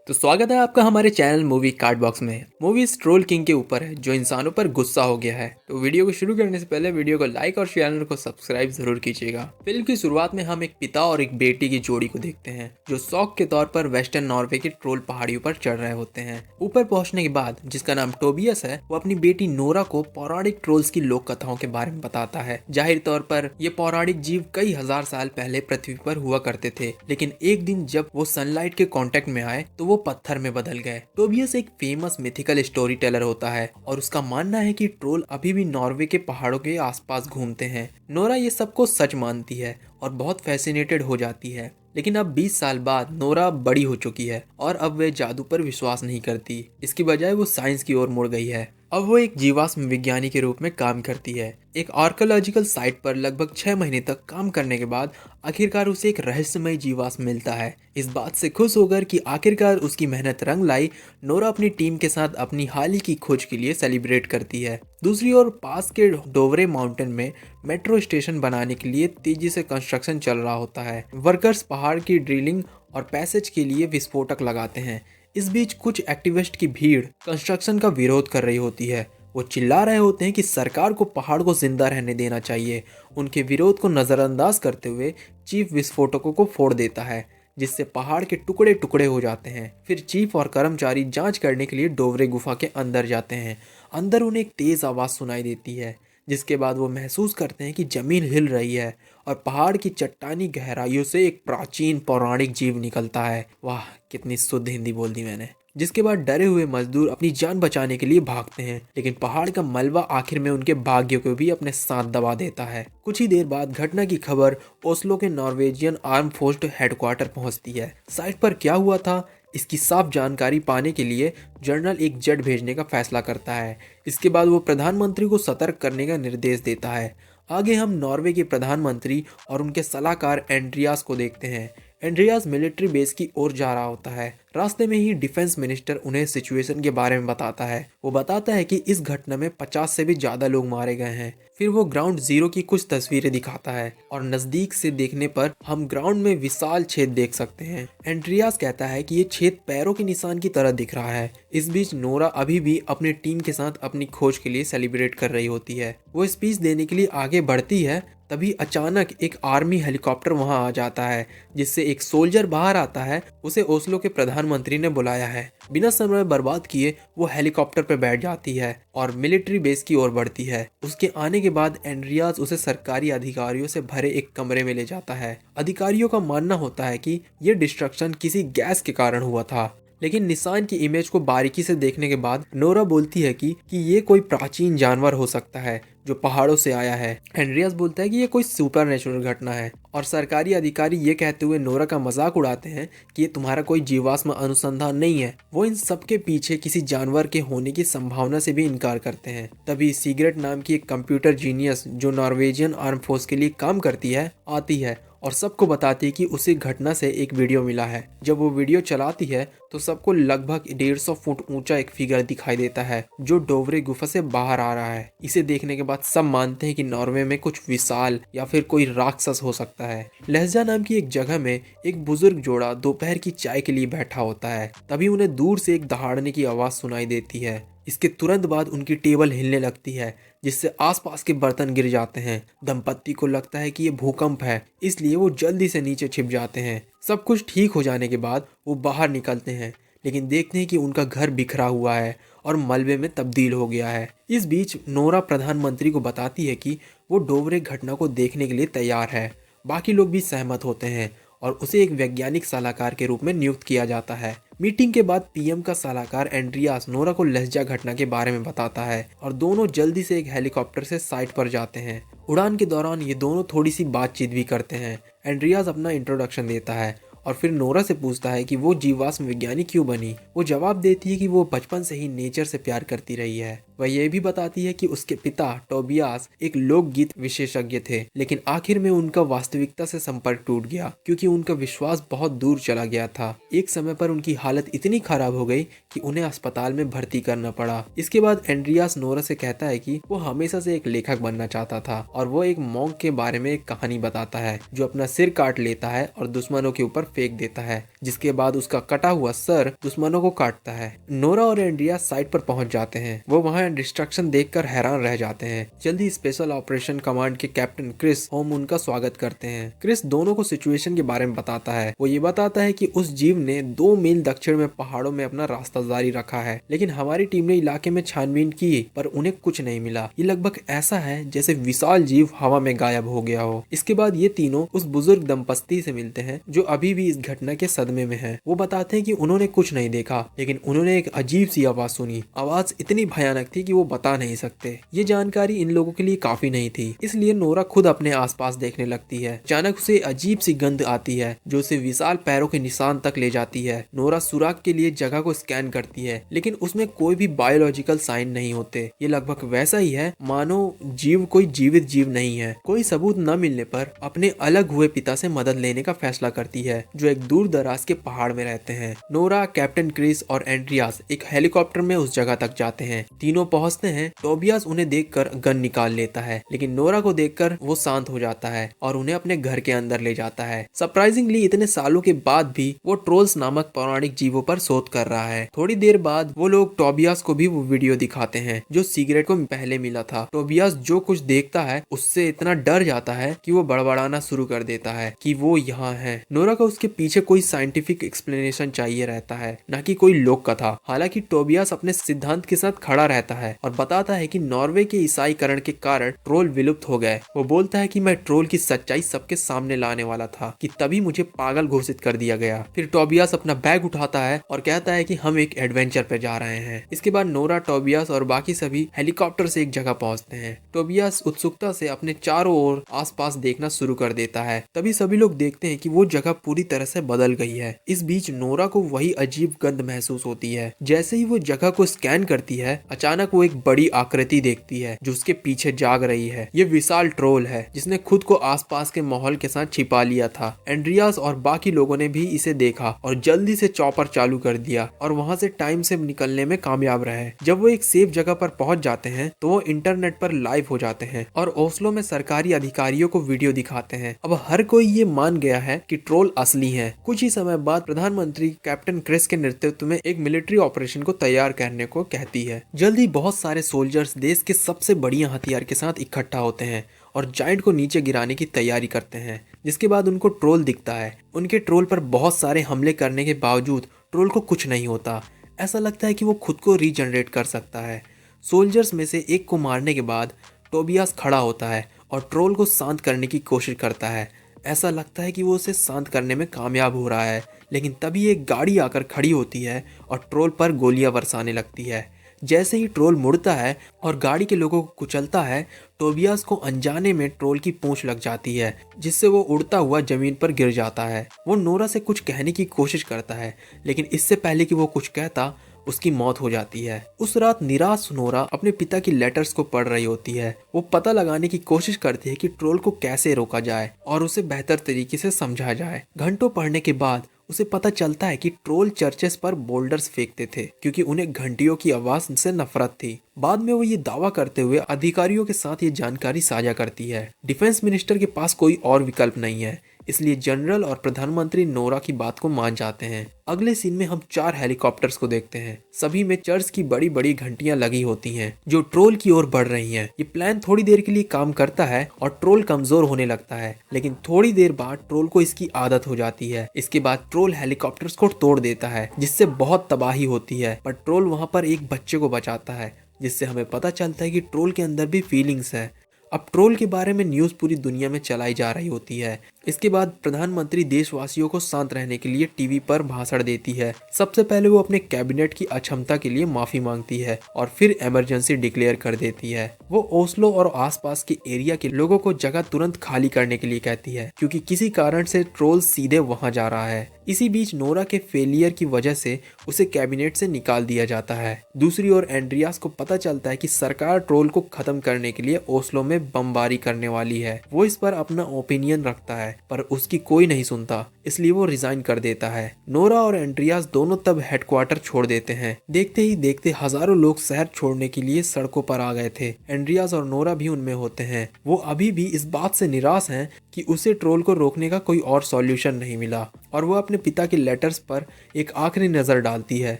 तो स्वागत है आपका हमारे चैनल मूवी कार्ड बॉक्स में। मूवी ट्रोल किंग के ऊपर है जो इंसानों पर गुस्सा हो गया है। तो वीडियो को शुरू करने से पहले वीडियो को लाइक और चैनल को सब्सक्राइब जरूर कीजिएगा। फिल्म की शुरुआत में हम एक पिता और एक बेटी की जोड़ी को देखते हैं जो शौक के तौर पर वेस्टर्न नॉर्वे की ट्रोल पहाड़ियों पर चढ़ रहे होते हैं। ऊपर पहुंचने के बाद जिसका नाम टोबियस है वो अपनी बेटी नोरा को पौराणिक ट्रोल्स की लोक कथाओं के बारे में बताता है। जाहिर तौर पर ये पौराणिक जीव कई हजार साल पहले पृथ्वी पर हुआ करते थे, लेकिन एक दिन जब वो सनलाइट के कांटेक्ट में आए तो वो पत्थर में बदल गए। टोबियस एक फेमस मिथिकल स्टोरी टेलर होता है और उसका मानना है कि ट्रोल अभी भी नॉर्वे के पहाड़ों के आसपास घूमते हैं। नोरा ये सबको सच मानती है और बहुत फैसिनेटेड हो जाती है, लेकिन अब 20 साल बाद नोरा बड़ी हो चुकी है और अब वे जादू पर विश्वास नहीं करती। इसकी बजाय वो साइंस की ओर मुड़ गई है। अब वो एक जीवाश्म विज्ञानी के रूप में काम करती है। एक आर्कोलॉजिकल साइट पर लगभग 6 महीने तक काम करने के बाद आखिरकार उसे एक रहस्यमय जीवाश्म मिलता है। इस बात से खुश होकर कि आखिरकार उसकी मेहनत रंग लाई, नोरा अपनी टीम के साथ अपनी हाल ही की खोज के लिए सेलिब्रेट करती है। दूसरी ओर पास के डोवरे माउंटेन में मेट्रो स्टेशन बनाने के लिए तेजी से कंस्ट्रक्शन चल रहा होता है। वर्कर्स पहाड़ की ड्रिलिंग और पैसेज के लिए विस्फोटक लगाते हैं। इस बीच कुछ एक्टिविस्ट की भीड़ कंस्ट्रक्शन का विरोध कर रही होती है। वो चिल्ला रहे होते हैं कि सरकार को पहाड़ को जिंदा रहने देना चाहिए। उनके विरोध को नज़रअंदाज करते हुए चीफ विस्फोटकों को फोड़ देता है, जिससे पहाड़ के टुकड़े टुकड़े हो जाते हैं। फिर चीफ और कर्मचारी जांच करने के लिए डोवरे गुफा के अंदर जाते हैं। अंदर उन्हें एक तेज आवाज़ सुनाई देती है, जिसके बाद वो महसूस करते हैं कि जमीन हिल रही है और पहाड़ की चट्टानी गहराइयों से एक प्राचीन पौराणिक जीव निकलता है। वाह, कितनी शुद्ध हिंदी बोल दी मैंने। जिसके बाद डरे हुए मजदूर अपनी जान बचाने के लिए भागते हैं, लेकिन पहाड़ का मलबा आखिर में उनके भाग्य को भी अपने साथ दबा देता है। कुछ ही देर बाद घटना की खबर ओस्लो के नॉर्वेजियन आर्म फोर्स हेडक्वार्टर पहुंचती है। साइट पर क्या हुआ था इसकी साफ जानकारी पाने के लिए जनरल एक जेट भेजने का फैसला करता है। इसके बाद वो प्रधानमंत्री को सतर्क करने का निर्देश देता है। आगे हम नॉर्वे के प्रधानमंत्री और उनके सलाहकार एंड्रियास को देखते हैं। एंड्रियास मिलिट्री बेस की ओर जा रहा होता है। रास्ते में ही डिफेंस मिनिस्टर उन्हें सिचुएशन के बारे में बताता है। वो बताता है कि इस घटना में 50 से भी ज्यादा लोग मारे गए हैं। फिर वो ग्राउंड जीरो की कुछ तस्वीरें दिखाता है और नजदीक से देखने पर हम ग्राउंड में विशाल छेद देख सकते हैं। एंड्रियास कहता है कि ये छेद पैरों के निशान की तरह दिख रहा है। इस बीच नोरा अभी भी अपनी टीम के साथ अपनी खोज के लिए सेलिब्रेट कर रही होती है। वो स्पीच देने के लिए आगे बढ़ती है, तभी अचानक एक आर्मी हेलीकॉप्टर वहां आ जाता है, जिससे एक सोल्जर बाहर आता है। उसे ओस्लो के प्रधानमंत्री ने बुलाया है। बिना समय बर्बाद किए वो हेलीकॉप्टर पर बैठ जाती है और मिलिट्री बेस की ओर बढ़ती है। उसके आने के बाद एंड्रियास उसे सरकारी अधिकारियों से भरे एक कमरे में ले जाता है। अधिकारियों का मानना होता है कि ये डिस्ट्रक्शन किसी गैस के कारण हुआ था, लेकिन निशान की इमेज को बारीकी से देखने के बाद नोरा बोलती है कि ये कोई प्राचीन जानवर हो सकता है जो पहाड़ों से आया है। एंड्रियास बोलता है कि ये कोई सुपर नेचुरल घटना है और सरकारी अधिकारी ये कहते हुए नोरा का मजाक उड़ाते हैं कि ये तुम्हारा कोई जीवाश्म अनुसंधान नहीं है। वो इन सब के पीछे किसी जानवर के होने की संभावना से भी इनकार करते हैं। तभी सिगरेट नाम की एक कंप्यूटर जीनियस जो नॉर्वेजियन आर्म फोर्स के लिए काम करती है आती है और सबको बताती है कि उसी घटना से एक वीडियो मिला है। जब वो वीडियो चलाती है तो सबको लगभग 150 फुट ऊंचा एक फिगर दिखाई देता है जो डोवरे गुफा से बाहर आ रहा है। इसे देखने के बाद सब मानते हैं कि नॉर्वे में कुछ विशाल या फिर कोई राक्षस हो सकता है। लहजा नाम की एक जगह में एक बुजुर्ग जोड़ा दोपहर की चाय के लिए बैठा होता है। तभी उन्हें दूर से एक दहाड़ने की आवाज सुनाई देती है। इसके तुरंत बाद उनकी टेबल हिलने लगती है, जिससे आसपास के बर्तन गिर जाते हैं। दंपत्ति को लगता है कि ये भूकंप है, इसलिए वो जल्दी से नीचे छिप जाते हैं। सब कुछ ठीक हो जाने के बाद वो बाहर निकलते हैं, लेकिन देखते हैं कि उनका घर बिखरा हुआ है और मलबे में तब्दील हो गया है। इस बीच नोरा प्रधानमंत्री को बताती है कि वो डोवरे घटना को देखने के लिए तैयार है। बाकी लोग भी सहमत होते हैं और उसे एक वैज्ञानिक सलाहकार के रूप में नियुक्त किया जाता है। मीटिंग के बाद पीएम का सलाहकार एंड्रियास नोरा को लहजा घटना के बारे में बताता है और दोनों जल्दी से एक हेलीकॉप्टर से साइट पर जाते हैं। उड़ान के दौरान ये दोनों थोड़ी सी बातचीत भी करते हैं। एंड्रियास अपना इंट्रोडक्शन देता है और फिर नोरा से पूछता है कि वो जीवाश्म विज्ञानी क्यों बनी। वो जवाब देती है कि वो बचपन से ही नेचर से प्यार करती रही है। वह यह भी बताती है कि उसके पिता टोबियास एक लोकगीत विशेषज्ञ थे, लेकिन आखिर में उनका वास्तविकता से संपर्क टूट गया क्योंकि उनका विश्वास बहुत दूर चला गया था। एक समय पर उनकी हालत इतनी खराब हो गई कि उन्हें अस्पताल में भर्ती करना पड़ा। इसके बाद एंड्रियास नोरा से कहता है कि वो हमेशा से एक लेखक बनना चाहता था और वो एक मॉन्क के बारे में एक कहानी बताता है जो अपना सिर काट लेता है और दुश्मनों के ऊपर फेंक देता है, जिसके बाद उसका कटा हुआ सर दुश्मनों को काटता है। नोरा और एंड्रियास साइट पर पहुंच जाते हैं। वो वहां डिस्ट्रक्शन देखकर हैरान रह जाते हैं। जल्दी स्पेशल ऑपरेशन कमांड के कैप्टन क्रिस होम उनका स्वागत करते हैं। क्रिस दोनों को सिचुएशन के बारे में बताता है। वो ये बताता है कि उस जीव ने 2 मील दक्षिण में पहाड़ों में अपना रास्ता जारी रखा है, लेकिन हमारी टीम ने इलाके में छानबीन की पर उन्हें कुछ नहीं मिला। ये लगभग ऐसा है जैसे विशाल जीव हवा में गायब हो गया हो। इसके बाद ये तीनों उस बुजुर्ग दंपत्ति से मिलते हैं जो अभी भी इस घटना के सदमे में है। वो बताते हैं कि उन्होंने कुछ नहीं देखा, लेकिन उन्होंने एक अजीब सी आवाज सुनी। आवाज इतनी भयानक थी कि वो बता नहीं सकते। ये जानकारी इन लोगों के लिए काफी नहीं थी, इसलिए नोरा खुद अपने आसपास देखने लगती है। अचानक उसे अजीब सी गंध आती है जो उसे विशाल पैरों के निशान तक ले जाती है। नोरा सुराग के लिए जगह को स्कैन करती है, लेकिन उसमें कोई भी बायोलॉजिकल साइन नहीं होते। ये लगभग वैसा ही है मानो जीव कोई जीवित जीव नहीं है। कोई सबूत न मिलने पर अपने अलग हुए पिता से मदद लेने का फैसला करती है जो एक दूर दराज के पहाड़ में रहते हैं। नोरा, कैप्टन क्रिस और एंड्रियास एक हेलीकॉप्टर में उस जगह तक जाते हैं। तीनों पहुंचते हैं। टोबियास उन्हें देखकर गन निकाल लेता है, लेकिन नोरा को देखकर वो शांत हो जाता है और उन्हें अपने घर के अंदर ले जाता है। सरप्राइजिंगली इतने सालों के बाद भी वो ट्रोल्स नामक पौराणिक जीवों पर शोध कर रहा है। थोड़ी देर बाद वो लोग टोबियास को भी वो वीडियो दिखाते हैं जो सिगरेट को पहले मिला था। टोबियास जो कुछ देखता है उससे इतना डर जाता है कि वो बड़बड़ाना शुरू कर देता है कि वो यहाँ है। नोरा को उसके पीछे कोई साइंटिफिक एक्सप्लेनेशन चाहिए रहता है, न कि कोई लोक कथा। हालांकि टोबियास अपने सिद्धांत के साथ खड़ा रहता है और बताता है कि नॉर्वे के ईसाईकरण के कारण ट्रोल विलुप्त हो गए। वो बोलता है कि मैं ट्रोल की सच्चाई सबके सामने लाने वाला था कि तभी मुझे पागल घोषित कर दिया गया। फिर टोबियास अपना बैग उठाता है और कहता है कि हम एक एडवेंचर पे जा रहे हैं। इसके बाद नोरा, टोबियास और बाकी सभी हेलीकॉप्टर से एक जगह पहुंचते हैं। टोबियास उत्सुकता से अपने चारों ओर आसपास देखना शुरू कर देता है। तभी सभी लोग देखते हैं कि वो जगह पूरी तरह से बदल गई है। इस बीच नोरा को वही अजीब गंध महसूस होती है। जैसे ही वो जगह को स्कैन करती है, अचानक वो एक बड़ी आकृति देखती है जो उसके पीछे जाग रही है। ये विशाल ट्रोल है जिसने खुद को आसपास के माहौल के साथ छिपा लिया था। एंड्रियास और बाकी लोगों ने भी इसे देखा और जल्दी से चॉपर चालू कर दिया और वहां से टाइम से निकलने में कामयाब रहे। जब वो एक सेफ जगह पर पहुंच जाते हैं तो वो इंटरनेट पर लाइव हो जाते हैं और ओस्लो में सरकारी अधिकारियों को वीडियो दिखाते हैं। अब हर कोई ये मान गया है कि ट्रोल असली है। कुछ ही समय बाद प्रधानमंत्री कैप्टन क्रिस के नेतृत्व में एक मिलिट्री ऑपरेशन को तैयार करने को कहती है। जल्दी बहुत सारे सोल्जर्स देश के सबसे बढ़िया हथियार के साथ इकट्ठा होते हैं और जायंट को नीचे गिराने की तैयारी करते हैं। जिसके बाद उनको ट्रोल दिखता है। उनके ट्रोल पर बहुत सारे हमले करने के बावजूद ट्रोल को कुछ नहीं होता। ऐसा लगता है कि वो खुद को रीजनरेट कर सकता है। सोल्जर्स में से एक को मारने के बाद टोबियास खड़ा होता है और ट्रोल को शांत करने की कोशिश करता है। ऐसा लगता है कि वो उसे शांत करने में कामयाब हो रहा है, लेकिन तभी एक गाड़ी आकर खड़ी होती है और ट्रोल पर गोलियां बरसाने लगती है। जैसे ही ट्रोल मुड़ता है और गाड़ी के लोगों को कुचलता है, टोबियास को अनजाने में ट्रोल की पूंछ लग जाती है, जिससे वो उड़ता हुआ जमीन पर गिर जाता है। वो नोरा से कुछ कहने की कोशिश करता है, लेकिन इससे पहले कि वो कुछ कहता उसकी मौत हो जाती है। उस रात निराश नोरा अपने पिता की लेटर्स को पढ़ रही होती है। वो पता लगाने की कोशिश करती है कि ट्रोल को कैसे रोका जाए और उसे बेहतर तरीके से समझा जाए। घंटों पढ़ने के बाद उसे पता चलता है कि ट्रोल चर्चेस पर बोल्डर्स फेंकते थे क्योंकि उन्हें घंटियों की आवाज से नफरत थी। बाद में वो ये दावा करते हुए अधिकारियों के साथ ये जानकारी साझा करती है। डिफेंस मिनिस्टर के पास कोई और विकल्प नहीं है, इसलिए जनरल और प्रधानमंत्री नोरा की बात को मान जाते हैं। अगले सीन में हम 4 हेलीकॉप्टर्स को देखते हैं। सभी में चर्च की बड़ी बड़ी घंटियां लगी होती हैं जो ट्रोल की ओर बढ़ रही हैं। ये प्लान थोड़ी देर के लिए काम करता है और ट्रोल कमजोर होने लगता है, लेकिन थोड़ी देर बाद ट्रोल को इसकी आदत हो जाती है। इसके बाद ट्रोल हेलीकॉप्टर्स को तोड़ देता है, जिससे बहुत तबाही होती है, पर ट्रोल वहां पर एक बच्चे को बचाता है, जिससे हमें पता चलता है कि ट्रोल के अंदर भी फीलिंग्स है। अब ट्रोल के बारे में न्यूज़ पूरी दुनिया में चलाई जा रही होती है। इसके बाद प्रधानमंत्री देशवासियों को शांत रहने के लिए टीवी पर भाषण देती है। सबसे पहले वो अपने कैबिनेट की अक्षमता के लिए माफी मांगती है और फिर इमरजेंसी डिक्लेयर कर देती है। वो ओस्लो और आसपास के एरिया के लोगों को जगह तुरंत खाली करने के लिए कहती है, क्योंकि किसी कारण से ट्रोल सीधे वहां जा रहा है। इसी बीच नोरा के फेलियर की वजह से उसे कैबिनेट से निकाल दिया जाता है। दूसरी ओर एंड्रियास को पता चलता है कि सरकार ट्रोल को खत्म करने के लिए ओस्लो में बमबारी करने वाली है। वो इस पर अपना ओपिनियन रखता है, पर उसकी कोई नहीं सुनता, इसलिए वो रिजाइन कर देता है। नोरा और एंड्रियास दोनों तब हेडक्वार्टर छोड़ देते हैं। देखते ही देखते हजारों लोग शहर छोड़ने के लिए सड़कों पर आ गए थे। एंड्रियास और नोरा भी उनमें होते हैं। वो अभी भी इस बात से निराश हैं कि उसे ट्रोल को रोकने का कोई और सॉल्यूशन नहीं मिला, और वो अपने पिता के लेटर्स पर एक आखिरी नजर डालती है।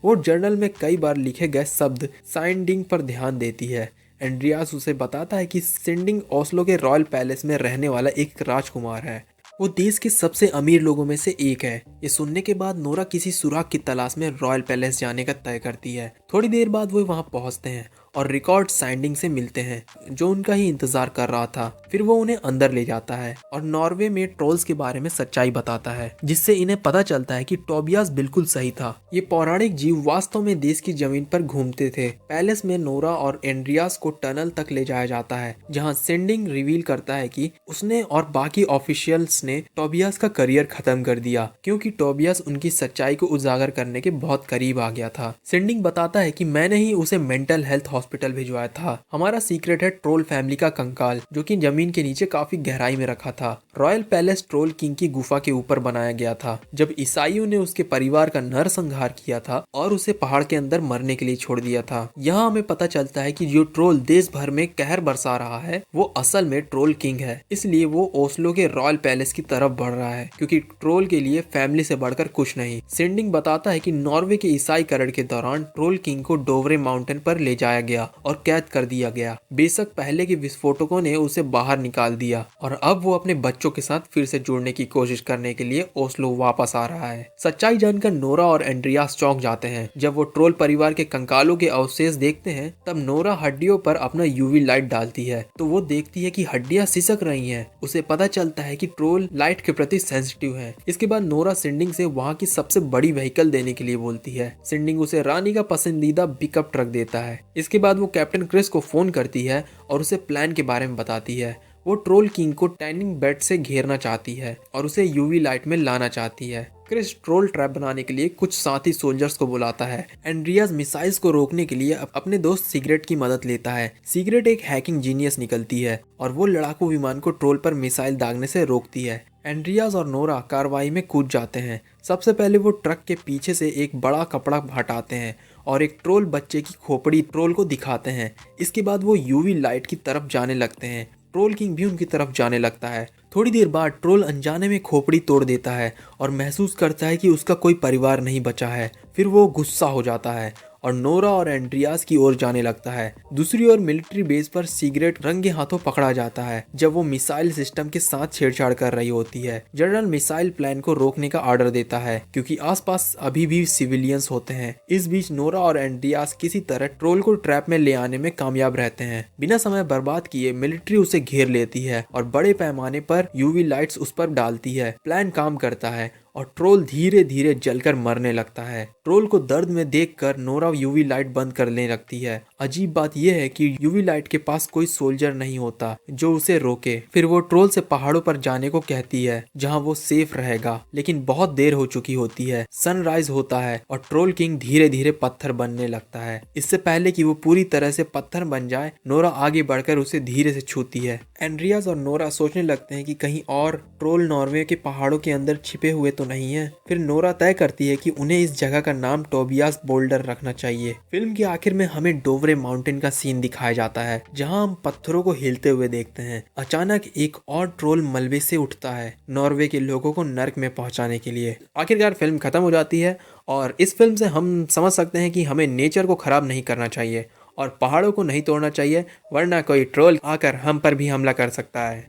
वो जर्नल में कई बार लिखे गए शब्द साइंडिंग पर ध्यान देती है। एंड्रियास उसे बताता है कि सिंडिंग ओस्लो के रॉयल पैलेस में रहने वाला एक राजकुमार है। वो देश के सबसे अमीर लोगों में से एक है। ये सुनने के बाद नोरा किसी सुराग की तलाश में रॉयल पैलेस जाने का तय करती है। थोड़ी देर बाद वो वहां पहुंचते हैं और रिकॉर्ड साइंडिंग से मिलते हैं, जो उनका ही इंतजार कर रहा था। फिर वो उन्हें अंदर ले जाता है और नॉर्वे में ट्रोल्स के बारे में सच्चाई बताता है, जिससे इन्हें पता चलता है कि टोबियास बिल्कुल सही था। ये पौराणिक जीव वास्तव में देश की जमीन पर घूमते थे। पैलेस में नोरा और एंड्रियास को टनल तक ले जाया जाता है, जहाँ सिंडिंग रिवील करता है कि उसने और बाकी ऑफिशियल्स ने टोबियास का करियर खत्म कर दिया, क्योंकि टोबियास उनकी सच्चाई को उजागर करने के बहुत करीब आ गया था। सिंडिंग बताता है कि मैंने ही उसे मेंटल हेल्थ हॉस्पिटल भिजवाया था। हमारा सीक्रेट है ट्रोल फैमिली का कंकाल, जो कि जमीन के नीचे काफी गहराई में रखा था। रॉयल पैलेस ट्रोल किंग की गुफा के ऊपर बनाया गया था, जब ईसाइयों ने उसके परिवार का नरसंहार किया था और उसे पहाड़ के अंदर मरने के लिए छोड़ दिया था। यहाँ हमें पता चलता है कि जो ट्रोल देश भर में कहर बरसा रहा है, वो असल में ट्रोल किंग है। इसलिए वो ओस्लो के रॉयल पैलेस की तरफ बढ़ रहा है, क्योंकि ट्रोल के लिए फैमिली से बढ़कर कुछ नहीं। सिंडिंग बताता है कि नॉर्वे के ईसाईकरण के दौरान ट्रोल किंग को डोवरे माउंटेन पर ले जाया गया और कैद कर दिया गया। बेशक पहले के विस्फोटकों ने उसे बाहर निकाल दिया और अब वो अपने बच्चों के साथ फिर से जुड़ने की कोशिश करने के लिए ओस्लो वापस आ रहा है। सच्चाई जानकर नोरा और एंड्रियास चौंक जाते हैं। जब वो ट्रोल परिवार के कंकालों के अवशेष देखते हैं, तब नोरा हड्डियों पर अपना यूवी लाइट डालती है, तो वो देखती है कि हड्डियां सिसक रही हैं। उसे पता चलता है कि ट्रोल लाइट के प्रति सेंसिटिव है। इसके बाद नोरा सिंडिंग से वहाँ की सबसे बड़ी व्हीकल देने के लिए बोलती है। सिंडिंग उसे रानी का पसंदीदा पिकअप ट्रक देता है। इसके बाद वो कैप्टन क्रिस को फोन करती है और उसे प्लान के बारे में बताती है। वो ट्रोल किंग को टैनिंग बेड से घेरना चाहती है और उसे यूवी लाइट में लाना चाहती है। क्रिस ट्रोल ट्रैप बनाने के लिए कुछ साथी सोल्जर्स को बुलाता है। एंड्रियास मिसाइल्स को रोकने के लिए अपने दोस्त सिगरेट की मदद लेता है। सिगरेट एक हैकिंग जीनियस निकलती है और वो लड़ाकू विमान को ट्रोल पर मिसाइल दागने से रोकती है। एंड्रियास और नोरा कार्रवाई में कूद जाते हैं। सबसे पहले वो ट्रक के पीछे से एक बड़ा कपड़ा हटाते हैं और एक ट्रोल बच्चे की खोपड़ी ट्रोल को दिखाते हैं। इसके बाद वो यूवी लाइट की तरफ जाने लगते हैं। ट्रोल किंग भी उनकी तरफ जाने लगता है। थोड़ी देर बाद ट्रोल अनजाने में खोपड़ी तोड़ देता है और महसूस करता है कि उसका कोई परिवार नहीं बचा है। फिर वो गुस्सा हो जाता है और नोरा और एंड्रियास की ओर जाने लगता है। दूसरी ओर मिलिट्री बेस पर सिगरेट रंगे हाथों पकड़ा जाता है जब वो मिसाइल सिस्टम के साथ छेड़छाड़ कर रही होती है। जनरल मिसाइल प्लान को रोकने का ऑर्डर देता है, क्योंकि आसपास अभी भी सिविलियंस होते हैं। इस बीच नोरा और एंड्रियास किसी तरह ट्रोल को ट्रैप में ले आने में कामयाब रहते हैं। बिना समय बर्बाद किए मिलिट्री उसे घेर लेती है और बड़े पैमाने पर यूवी लाइट्स उस पर डालती है। प्लान काम करता है और ट्रोल धीरे धीरे जलकर मरने लगता है। ट्रोल को दर्द में देखकर नोरा यूवी लाइट बंद करने लगती है। अजीब बात यह है कि यूवी लाइट के पास कोई सोल्जर नहीं होता जो उसे रोके। फिर वो ट्रोल से पहाड़ों पर जाने को कहती है, जहां वो सेफ रहेगा, लेकिन बहुत देर हो चुकी होती है। सनराइज होता है और ट्रोल किंग धीरे धीरे पत्थर बनने लगता है। इससे पहले कि वो पूरी तरह से पत्थर बन जाए, नोरा आगे बढ़कर उसे धीरे से छूती है। एंड्रियास और नोरा सोचने लगते हैं कि कहीं और ट्रोल नॉर्वे के पहाड़ों के अंदर छिपे हुए तो नहीं है। फिर नोरा तय करती है कि उन्हें इस जगह का नाम टोबियास बोल्डर रखना चाहिए। फिल्म के आखिर में हमें डोवरे माउंटेन का सीन दिखाया जाता है, जहां हम पत्थरों को हिलते हुए देखते हैं। अचानक एक और ट्रोल मलबे से उठता है, नॉर्वे के लोगों को नर्क में पहुंचाने के लिए। आखिरकार फिल्म खत्म हो जाती है और इस फिल्म से हम समझ सकते हैं कि हमें नेचर को खराब नहीं करना चाहिए और पहाड़ों को नहीं तोड़ना चाहिए, वरना कोई ट्रोल आकर हम पर भी हमला कर सकता है।